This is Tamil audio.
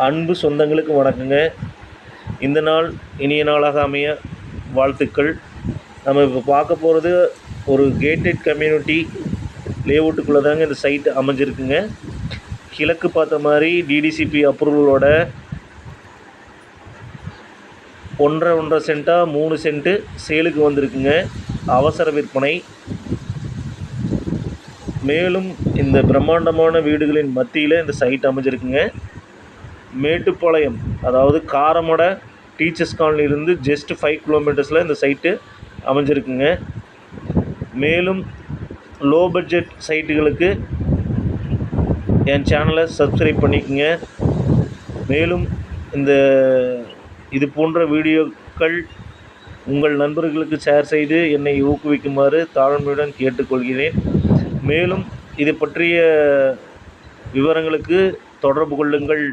அன்பு சொந்தங்களுக்கு வணக்கங்க. இந்த நாள் இனிய நாளாக அமைய வாழ்த்துக்கள். நம்ம இப்போ பார்க்க போகிறது ஒரு கேட்டட் கம்யூனிட்டி லேஅவுட்டுக்குள்ளே தாங்க இந்த சைட் அமைஞ்சிருக்குங்க. கிழக்கு பார்த்த மாதிரி டிடிசிபி அப்ரூவலோட 1.5 சென்ட்டாக 3 சென்ட்டு சேலுக்கு வந்திருக்குங்க. அவசர விற்பனை. மேலும் இந்த பிரம்மாண்டமான வீடுகளின் மத்தியில் இந்த சைட் அமைஞ்சிருக்குங்க. மேட்டுப்பாளையம், அதாவது காரமடை டீச்சர்ஸ் காலனிலிருந்து ஜஸ்ட் 5 கிலோமீட்டர்ஸில் இந்த சைட்டு அமைஞ்சிருக்குங்க. மேலும் லோ பட்ஜெட் சைட்டுகளுக்கு என் சேனலை சப்ஸ்கிரைப் பண்ணிக்கோங்க. மேலும் இது போன்ற வீடியோக்கள் உங்கள் நண்பர்களுக்கு ஷேர் செய்து என்னை ஊக்குவிக்குமாறு தாழ்மையுடன் கேட்டுக்கொள்கிறேன். மேலும் இது பற்றிய விவரங்களுக்கு தொடர்பு கொள்ளுங்கள்.